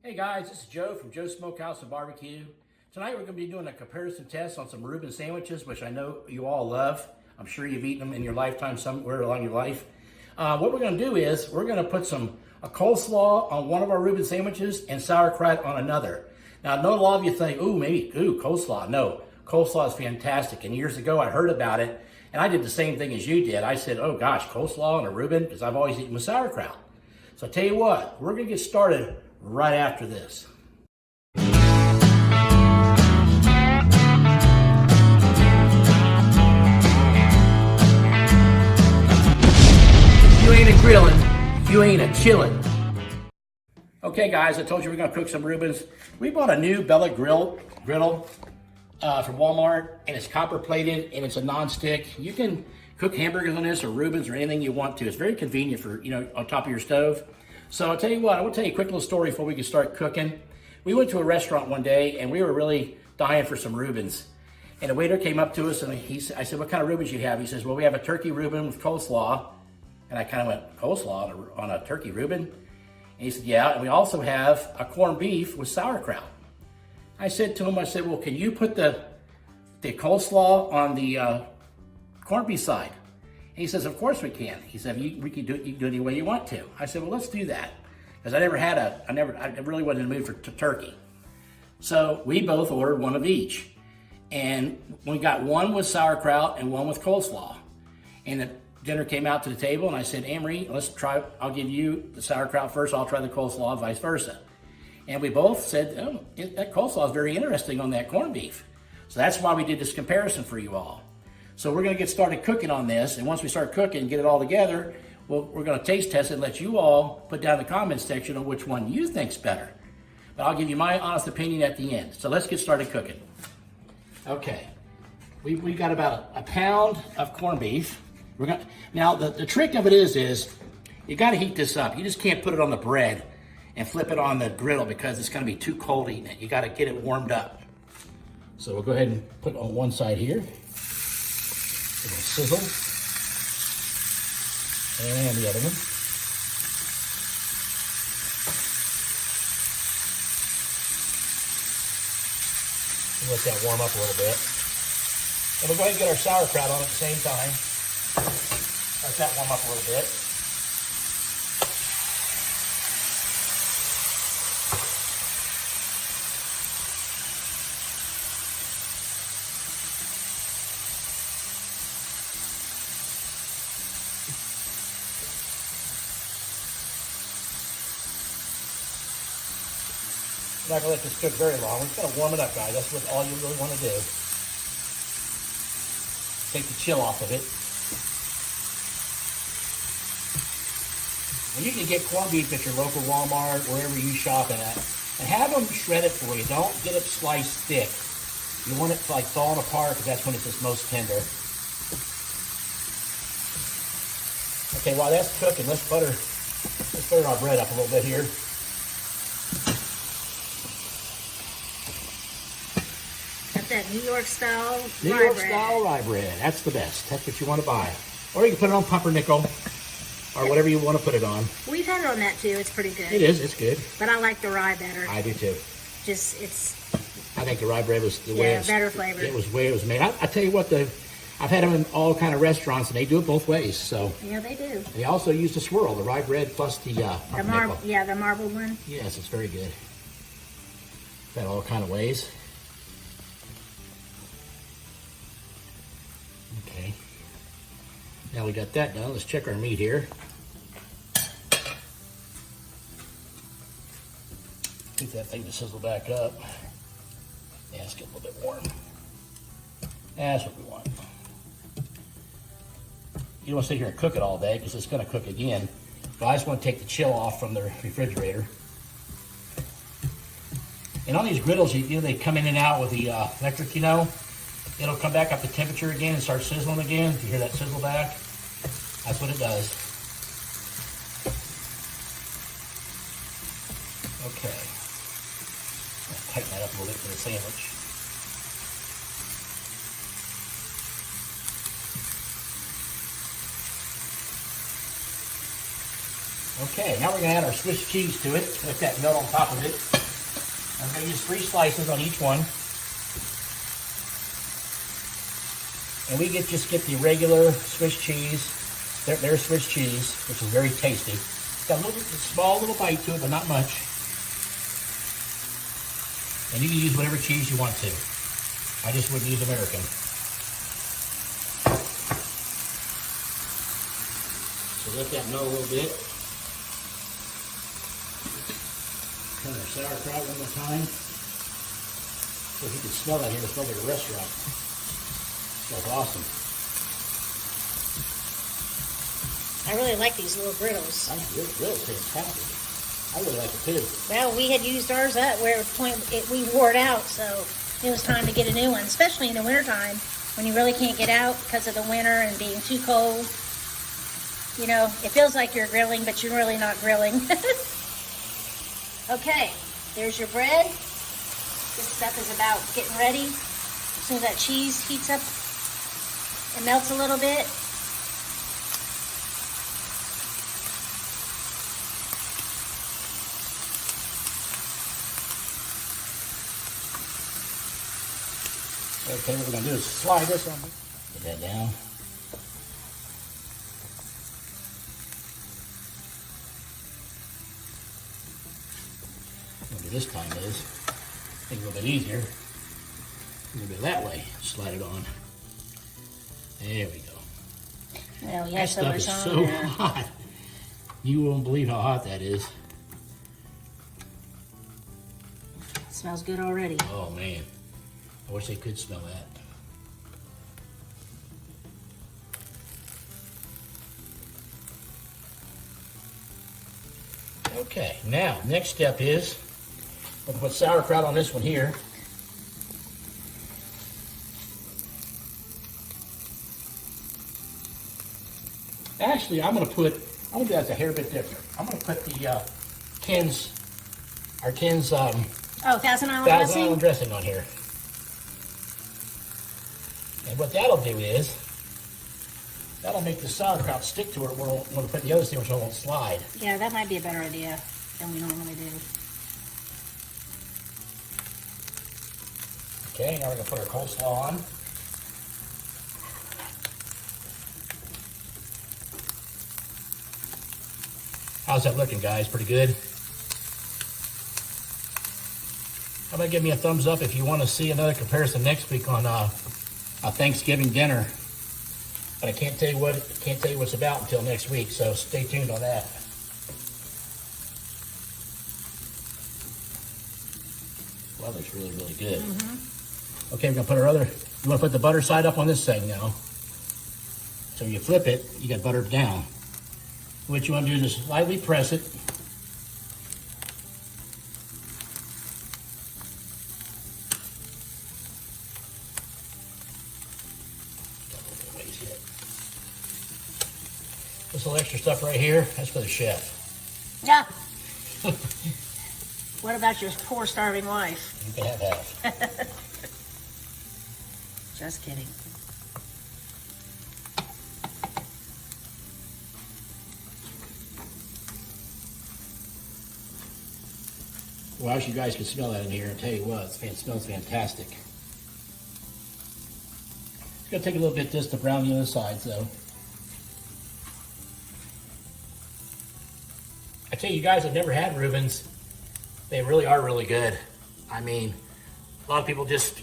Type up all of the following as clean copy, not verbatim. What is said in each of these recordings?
Hey guys, this is Joe from Joe's Smokehouse and Barbecue. Tonight we're going to be doing a comparison test on some Reuben sandwiches, which I know you all love. I'm sure you've eaten them in your lifetime somewhere along your life. What we're going to do is we're going to put a coleslaw on one of our Reuben sandwiches and sauerkraut on another. Now I know a lot of you think, coleslaw. No, coleslaw is fantastic. And years ago I heard about it and I did the same thing as you did. I said, oh gosh, coleslaw and a Reuben, because I've always eaten with sauerkraut. So I tell you what, we're going to get started right after this. You ain't a grilling, you ain't a chilling. Okay guys, I told you we're gonna cook some Reubens. We bought a new Bella griddle from Walmart, and it's copper plated and it's a non-stick. You can cook hamburgers on this or Reubens or anything you want to. It's very convenient for, on top of your stove. So I'll tell you what, I will tell you a quick little story before we can start cooking. We went to a restaurant one day and we were really dying for some Reubens. And the waiter came up to us and I said, what kind of Reubens you have? He says, well, we have a turkey Reuben with coleslaw. And I kind of went, coleslaw on a turkey Reuben? And he said, yeah, and we also have a corned beef with sauerkraut. I said to him, well, can you put the coleslaw on the corned beef side? And he says, of course we can. He said, you can do it any way you want to. I said, well, let's do that. Because I really wasn't in the mood for turkey. So we both ordered one of each. And we got one with sauerkraut and one with coleslaw. And the dinner came out to the table and I said, Amory, I'll give you the sauerkraut first, I'll try the coleslaw, vice versa. And we both said, oh, that coleslaw is very interesting on that corned beef. So that's why we did this comparison for you all. So we're gonna get started cooking on this, and once we start cooking and get it all together, we're gonna taste test it and let you all put down in the comments section on which one you think's better. But I'll give you my honest opinion at the end. So let's get started cooking. Okay, we got about a pound of corned beef. Now the trick of it is you gotta heat this up. You just can't put it on the bread and flip it on the griddle because it's gonna be too cold eating it. You gotta get it warmed up. So we'll go ahead and put it on one side here. It'll sizzle. And the other one. We'll let that warm up a little bit. And we'll go ahead and get our sauerkraut on at the same time. Let that warm up a little bit. I'm not gonna let this cook very long. We're just gonna warm it up, guys. That's what all you really wanna do. Take the chill off of it. And you can get corned beef at your local Walmart, wherever you shop at, and have them shred it for you. Don't get it sliced thick. You want it like falling apart because that's when it's its most tender. Okay, while that's cooking, let's butter our bread up a little bit here. That New York style rye bread. That's the best. That's what you want to buy. Or you can put it on pumpernickel or whatever you want to put it on. We've had it on that too. It's pretty good. It is. It's good. But I like the rye better. I do too. I think the rye bread was better flavor. It was the way it was made. I tell you what, I've had them in all kind of restaurants and they do it both ways. So yeah, they do. They also use the swirl, the rye bread plus the pumpernickel. The marbled one. Yes, it's very good. That all kind of ways. Okay, now we got that done. Let's check our meat here. Get that thing to sizzle back up. Yeah, let's get a little bit warm. That's what we want. You don't want to sit here and cook it all day because it's going to cook again. But I just want to take the chill off from the refrigerator. And on these griddles, they come in and out with the electric, It'll come back up to temperature again and start sizzling again. You hear that sizzle back? That's what it does. Okay. I'll tighten that up a little bit for the sandwich. Okay, now we're gonna add our Swiss cheese to it. Let that melt on top of it. I'm gonna use 3 slices on each one. And we just get the regular Swiss cheese. There's Swiss cheese, which is very tasty. It's got a small little bite to it, but not much. And you can use whatever cheese you want to. I just wouldn't use American. So let that melt a little bit. Turn our sauerkraut one more time. So if you can smell that here, it smells like a restaurant. It smells awesome. I really like these little griddles. Griddle's fantastic. I really like it too. Well, we had used ours up where we wore it out, so it was time to get a new one, especially in the wintertime when you really can't get out because of the winter and being too cold. You know, it feels like you're grilling, but you're really not grilling. Okay, there's your bread. This stuff is about getting ready. As soon as that cheese heats up and melts a little bit. Okay, what we're going to do is slide this on. Put that down. What this time is, I think a little bit easier. A little bit that way. Slide it on. There we go. Well, That stuff is so hot. You won't believe how hot that is. Smells good already. Oh man. I wish they could smell that. Okay, now, next step is, we'll put sauerkraut on this one here. Actually, I'm gonna do that a hair bit different. I'm gonna put the our Ken's Thousand Island Thousand Island dressing on here. And what that'll do is, that'll make the sauerkraut stick to it when we put the other thing, which won't slide. Yeah, that might be a better idea than we normally do. Okay, now we're gonna put our coleslaw on. How's that looking, guys? Pretty good? How about give me a thumbs up if you want to see another comparison next week on a Thanksgiving dinner. But I can't tell you what it's about until next week, so stay tuned on that. Well, that's really, really good. Mm-hmm. Okay, we're gonna put you wanna put the butter side up on this thing now. So you flip it, you got butter down. What you wanna do is just lightly press it. This little extra stuff right here, that's for the chef. Yeah. What about your poor starving wife? You can have half. Just kidding. Well, as you guys can smell that in here, I'll tell you what, it smells fantastic. It's gonna take a little bit just to brown the other sides though. I tell you guys, I've never had Reubens. They really are really good. I mean, a lot of people just,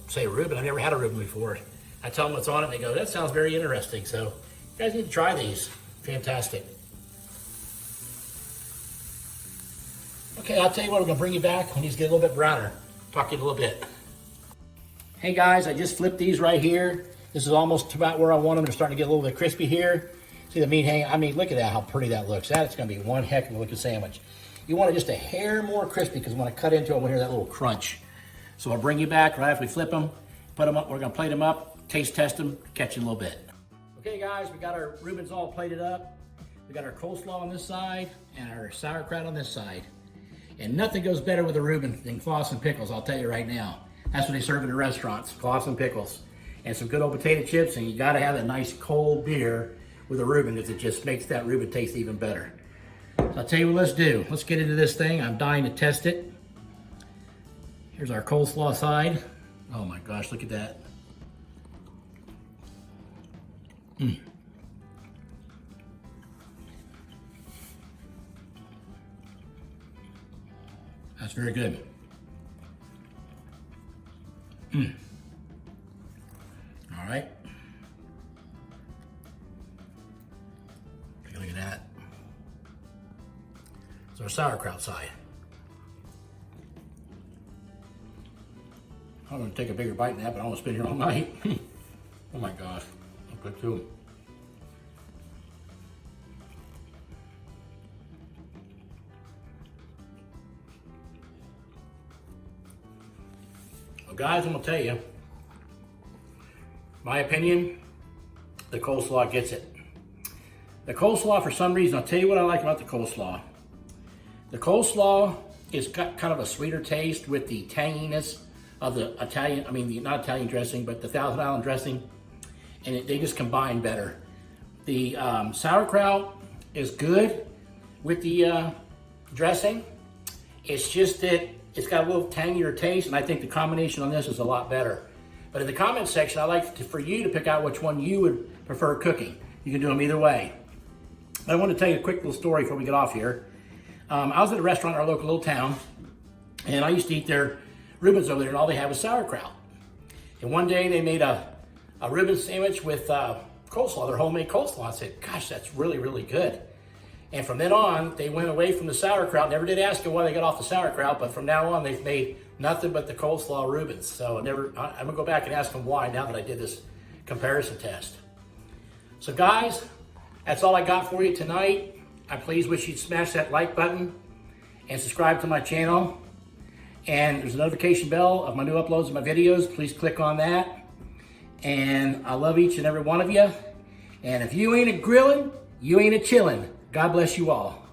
say Reuben. I've never had a Reuben before. I tell them what's on it, and they go, that sounds very interesting. So you guys need to try these. Fantastic. Okay, I'll tell you what, we're gonna bring you back when these get a little bit browner. Talk to you in a little bit. Hey guys, I just flipped these right here. This is almost about where I want them. They're starting to get a little bit crispy here. See the meat hanging? I mean, look at that, how pretty that looks. That's gonna be one heck of a looking sandwich. You want it just a hair more crispy because when I cut into it, we'll hear that little crunch. So I'll bring you back right after we flip them, put them up. We're gonna plate them up, taste test them, catch you in a little bit. Okay guys, we got our Reubens all plated up. We got our coleslaw on this side and our sauerkraut on this side. And nothing goes better with a Reuben than cloths and pickles, I'll tell you right now. That's what they serve in the restaurants, cloths and pickles. And some good old potato chips, and you gotta have a nice cold beer with a Reuben because it just makes that Reuben taste even better. So I'll tell you what, let's do. Let's get into this thing. I'm dying to test it. Here's our coleslaw side. Oh my gosh, look at that. That's very good. All right. Take a look at that. It's our sauerkraut side. I'm gonna take a bigger bite than that, but I want to spend here all night. Oh my gosh, that's good too. Well, guys, I'm gonna tell you, my opinion, the coleslaw gets it. The coleslaw, for some reason, I'll tell you what I like about the coleslaw. The coleslaw is got kind of a sweeter taste with the tanginess of the Italian, not Italian dressing, but the Thousand Island dressing, and they just combine better. The sauerkraut is good with the dressing. It's just that it's got a little tangier taste, and I think the combination on this is a lot better. But in the comment section, I'd like for you to pick out which one you would prefer cooking. You can do them either way. But I want to tell you a quick little story before we get off here. I was at a restaurant in our local little town, and I used to eat their Reubens over there, and all they had was sauerkraut. And one day they made a Reuben sandwich with coleslaw, their homemade coleslaw. I said, gosh, that's really, really good. And from then on, they went away from the sauerkraut. Never did ask them why they got off the sauerkraut, but from now on, they've made nothing but the coleslaw Reubens. So I'm gonna go back and ask them why now that I did this comparison test. So guys, that's all I got for you tonight. I please wish you'd smash that like button and subscribe to my channel. And there's a notification bell of my new uploads of my videos. Please click on that. And I love each and every one of you. And if you ain't a grilling, you ain't a chilling. God bless you all.